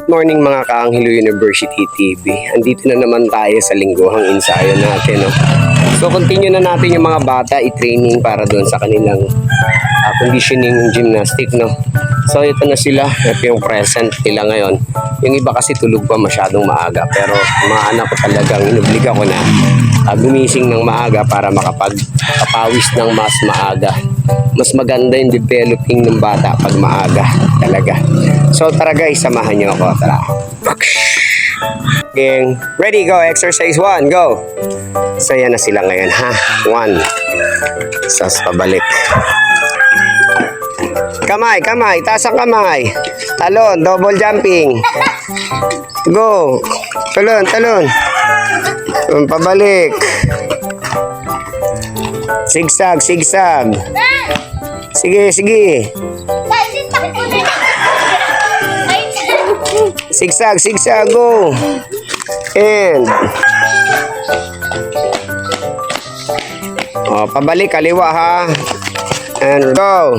Good morning mga Kaanghelo University TV. Andito na naman tayo sa lingguhang ensayo natin. No? So continue na natin yung mga bata i-training para doon sa kanilang conditioning gymnastic. No? So ito na sila. Ito yung present nila ngayon. Yung iba kasi tulog pa masyadong maaga. Pero mga anak ko talagang inubliga ko na gumising ng maaga para makapagpapawis ng mas maaga. Mas maganda yung developing ng bata pag maaga talaga. So tara guys, samahan nyo ako. Tara. Okay. Ready, go. Exercise 1, go. So yan na sila ngayon ha. 1. Sas pabalik. Kamay, kamay. Taas ang kamay. Talon, double jumping. Go. Talon, talon. Pabalik. Sigsag, sigsag. Sige, sige. Sigsag, sigsag, go. And. Oh, pabalik, kaliwa ha. And go.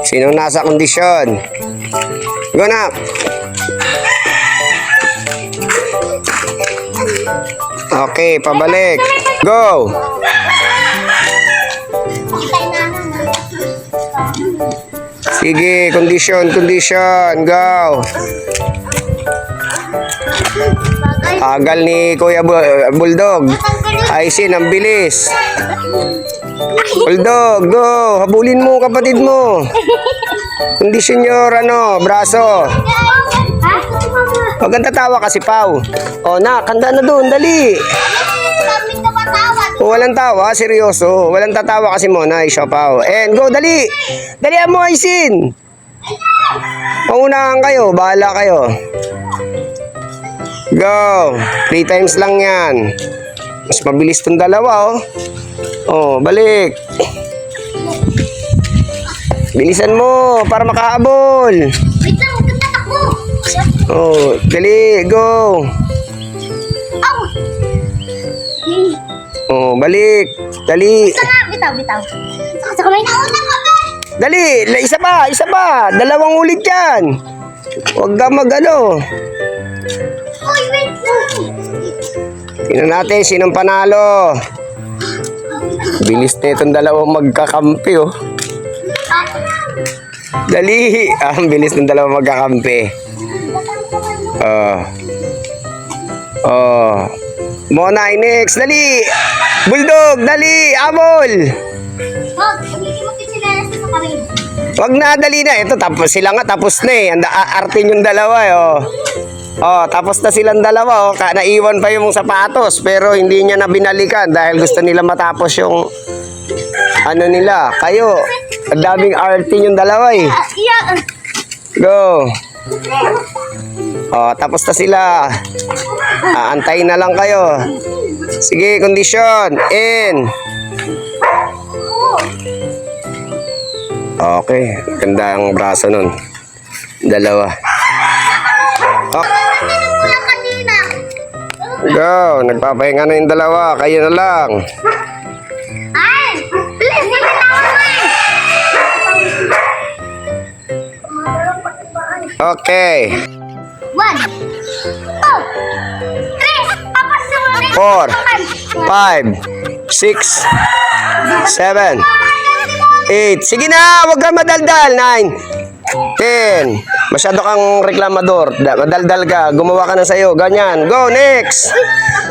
Sino nasa kondisyon? Go na. Okay, pabalik. Go. Sige, condition, condition. Go. Agal ni Kuya Bulldog. Aisin, ang bilis. Bulldog, go. Habulin mo kapatid mo. Condition your braso. Huwag kang tatawa kasi, Pau. O, kanda na doon, dali. O, walang tawa, seryoso. Walang tatawa kasi muna, siya, Pau. And go, dali. Dalihan mo, Aisin. Pangunahan kayo, bahala kayo. Go. 3 times lang yan. Mas mabilis tong dalawa, oh. Oh, balik. Bilisan mo para makahabol. Wait lang, huwag kang tatakbo. Oh, dali, go. Oh, balik. Dali. Bitaw, bitaw. Sa kamay na una ka ba? Dali, isa pa, isa pa. Dalawang ulit yan. Huwag ka mag-ano. Uy, wait lang. Tingnan natin sinong panalo. Bilis na itong dalawang magkakampi, oh. Dali. Ang bilis ng dalawang magkakampi. Monay, next. Dali. Bulldog, dali. Amol. Huwag, hindi mo kisilalas sa kamay. Wag na, dali na. Ito, tapos sila nga, tapos na eh. Artin yung dalawa, eh, oh. Oh, tapos na silang dalawa, oh. Naiwan pa yung sapatos, pero hindi niya na binalikan dahil gusto nila matapos yung ano nila. Kayo, ang daming artin yung dalawa, eh. Go. Oh, tapos na sila. Antayin na lang kayo. Sige, condition. In. Okay, ganda ang braso nun. Dalawa. Oh. Go, nagpapahinga na yung dalawa. Kayo na lang. Ay! Please, hindi na ako. Okay. 1, 2, 3, tapos sumunod. 4, 5, 6, 7, 8. Sige na, huwag kang madaldal. 9, 10. Masyado kang reklamador. Madaldal ka. Gumawa ka na sa'yo. Ganyan. Go, next.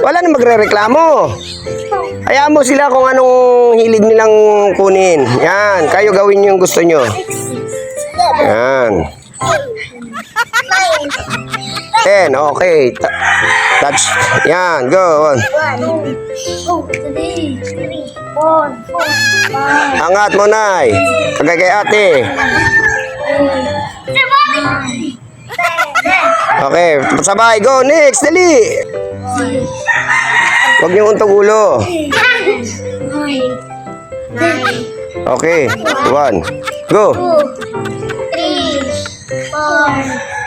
Wala na magre-reklamo. Hayaan mo sila kung anong hilig nilang kunin. Yan. Kayo gawin yung gusto nyo. Yan. 10. Okay. Touch. Yan. Go. 1, 2, 3, 4, 5, Angat mo, Nay. Pagay kay ate. 7, Okay. Sabay. Go. Next. Dali. Huwag niyo untog ulo. 9, Okay. 1. Go. 2, 3, 4, 5,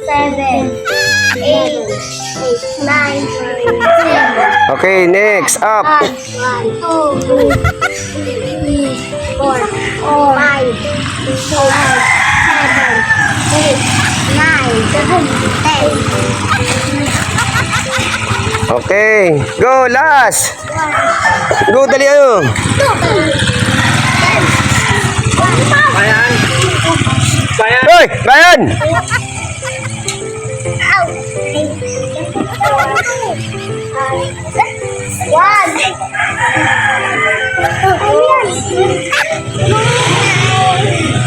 6, 7, 8, 9, 10. Okay, next. Up. 1, 2, 3, 4, 5, 6, 7, 8, 9, 10. Okay. Go, last. Go, dali ano. Bayan. Bayan. Hoy, Ryan!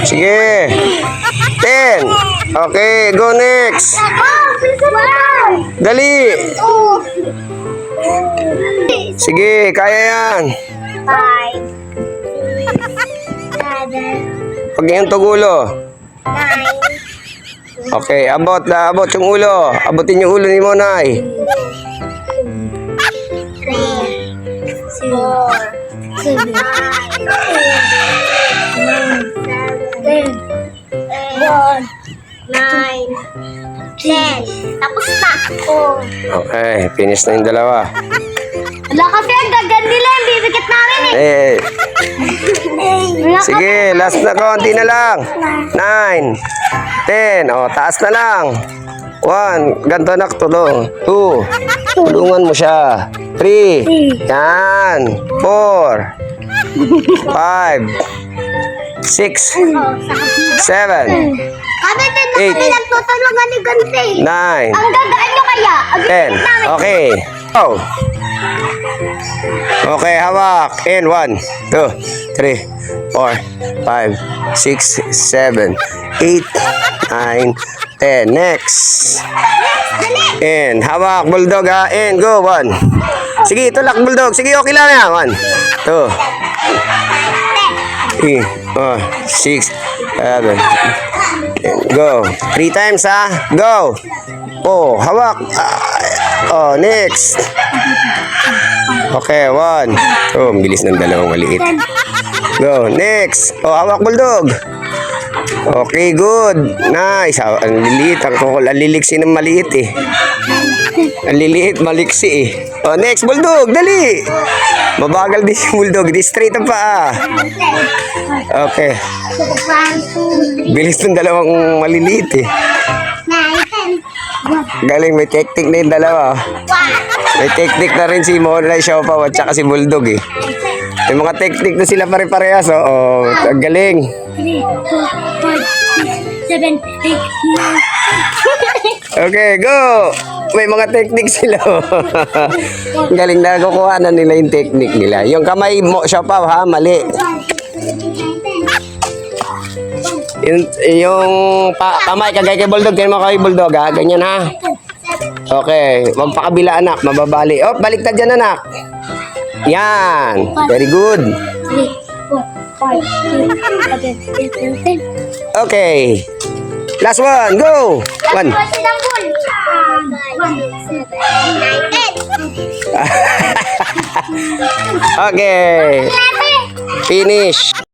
Sige. 10. Okay, go next. Dali. Sige, kaya yan. 5, 7, Pag yung tugulo. 9, Okay, abot na abot yung ulo. Abutin yung ulo ni Monay. 3, 4, 7, 10. Tapos na. Okay, finish na yung dalawa. Wala kasi ang gagan nila yung bibigit namin eh. Eh, Wala sige, last na konti na lang. 9, 10, o, taas na lang. 1, ganito na to. 2, tulungan mo siya. 3, yan. 4, 5, 6, 7, Kami din na 8. kami nagtutulungan ni Gante. 9, Ang gagaan nyo kaya. Ang 10. Okay. Go. Okay, hawak. In 1, 2, 3, 4, 5, 6, 7, 8, 9, 10. Next. In. Hawak, bulldog ha. In. Go. 1. Sige, tulak bulldog. Sige, okay lang yan. 1, 2, 3, 4, 6, 7. Go. 3 times ha. Go. Oh, hawak. Oh, next. Okay, 1. Oh, ang bilis ng dalawang maliit. Go, next. Oh, hawak bulldog. Okay, good. Nice. Ang liliit. Ang kukul. Ang liliksi ng maliit eh. Ang liliit, maliksi eh. Oh, next, bulldog. Dali. Mabagal din yung bulldog. Di straight ang paa. Okay. 1, 2, Bilis ng dalawang maliliit eh. 9, 10. Galing, may technique na yung dalawa. 1, May technique na rin si Monay Siopaw at saka si Bulldog eh. May mga technique na sila pare-parehas. Oh, ang galing. 3, 4, 5, 6, 7, 8, 9. Okay, go! May mga technique sila. Ang galing na kukuha na nila yung technique nila. Yung kamay mo, Siopaw ha, mali. Yung kamay, kagay kay Bulldog, ganyan mo kay Bulldog ha, ganyan ha. Okay, wag pa kabila anak, mababali. Oh, baliktad dyan anak. Yan, very good. 3, 4, 5, 6, 7, 8, 9, 10. Okay. Last one, go. 1. 1, 7, 8, 9, 10. Okay. 11. Finish.